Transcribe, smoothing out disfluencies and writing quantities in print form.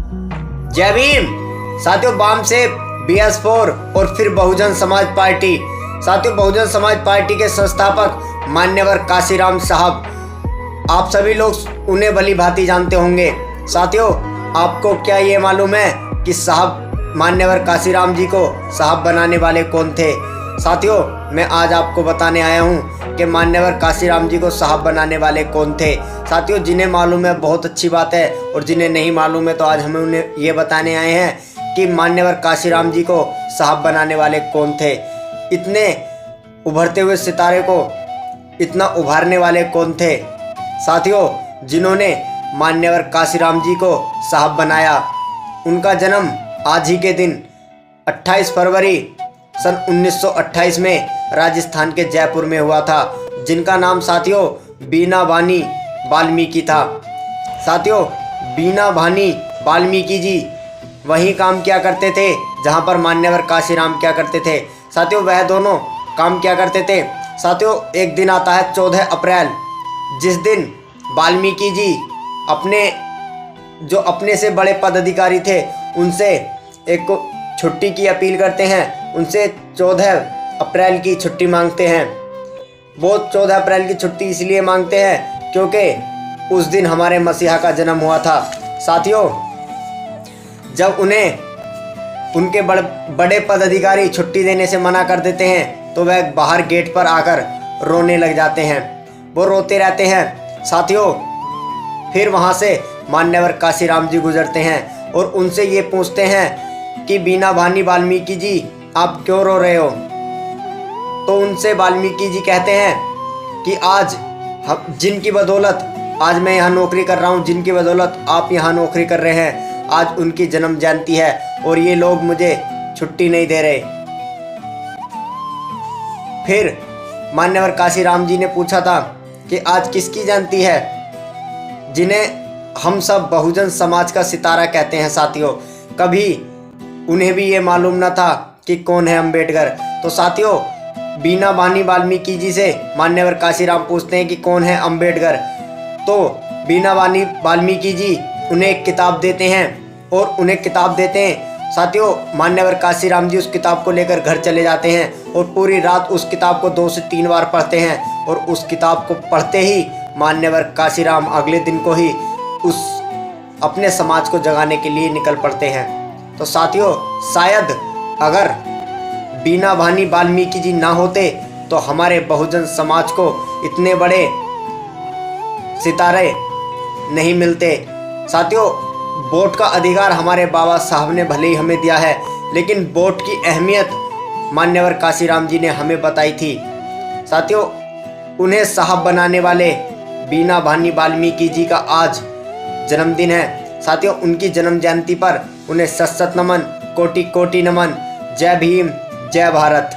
जय भीम। साथियों, वाम से BS4 और फिर बहुजन समाज पार्टी। साथियों, बहुजन समाज पार्टी के संस्थापक मान्यवर काशीराम साहब, आप सभी लोग उन्हें भली भांति जानते होंगे। साथियों, आपको क्या ये मालूम है कि साहब मान्यवर काशीराम जी को साहब बनाने वाले कौन थे? साथियों, मैं आज आपको बताने आया हूँ कि मान्यवर काशीराम जी को साहब बनाने वाले कौन थे। साथियों, जिन्हें मालूम है बहुत अच्छी बात है, और जिन्हें नहीं मालूम है तो आज हमें उन्हें ये बताने आए हैं कि मान्यवर काशीराम जी को साहब बनाने वाले कौन थे। इतने उभरते हुए सितारे को इतना उभारने वाले कौन थे? साथियों, जिन्होंने मान्यवर काशीराम जी को साहब बनाया, उनका जन्म आज ही के दिन 28 फरवरी सन 1928 में राजस्थान के जयपुर में हुआ था, जिनका नाम साथियों बीना भानी वाल्मीकि था। साथियों, बीना भानी वाल्मीकि जी वहीं काम किया करते थे जहां पर मान्यवर काशीराम क्या करते थे। साथियों, वह दोनों काम क्या करते थे। साथियों, एक दिन आता है 14 अप्रैल, जिस दिन वाल्मीकि जी अपने से बड़े पदाधिकारी थे उनसे एक छुट्टी की अपील करते हैं। उनसे 14 अप्रैल की छुट्टी मांगते हैं। वो 14 अप्रैल की छुट्टी इसलिए मांगते हैं क्योंकि उस दिन हमारे मसीहा का जन्म हुआ था। साथियों, जब उन्हें उनके बड़े पदाधिकारी छुट्टी देने से मना कर देते हैं तो वह बाहर गेट पर आकर रोने लग जाते हैं। वो रोते रहते हैं। साथियों, फिर वहाँ से मान्यवर काशीराम जी गुजरते हैं और उनसे ये पूछते हैं कि बीना भानी वाल्मीकि जी, आप क्यों रो रहे हो? तो उनसे वाल्मीकि जी कहते हैं कि आज जिनकी बदौलत आज मैं यहाँ नौकरी कर रहा हूँ, जिनकी बदौलत आप यहाँ नौकरी कर रहे हैं, आज उनकी जन्म जयंती है और ये लोग मुझे छुट्टी नहीं दे रहे। फिर मान्यवर काशीराम जी ने पूछा था कि आज किसकी जयंती है, जिन्हें हम सब बहुजन समाज का सितारा कहते हैं। साथियों, कभी उन्हें भी ये मालूम न था कि कौन है अम्बेडकर। तो साथियों, बीना भानी वाल्मीकि जी से मान्यवर काशीराम पूछते हैं कि कौन है अम्बेडकर। तो बीना भानी वाल्मीकि जी उन्हें एक किताब देते हैं और उन्हें किताब देते हैं। साथियों, मान्यवर काशीराम जी उस किताब को लेकर घर चले जाते हैं और पूरी रात उस किताब को 2 से 3 बार पढ़ते हैं। और उस किताब को पढ़ते ही मान्यवर काशीराम अगले दिन को ही उस अपने समाज को जगाने के लिए निकल पड़ते हैं। तो साथियों, शायद अगर बीना भानी वाल्मीकि जी ना होते तो हमारे बहुजन समाज को इतने बड़े सितारे नहीं मिलते। साथियों, वोट का अधिकार हमारे बाबा साहब ने भले ही हमें दिया है, लेकिन वोट की अहमियत मान्यवर काशीराम जी ने हमें बताई थी। साथियों, उन्हें साहब बनाने वाले बीना भानी वाल्मीकि जी का आज जन्मदिन है। साथियों, उनकी जन्म जयंती पर उन्हें सत सत नमन, कोटि कोटि नमन। जय भीम, जय भारत।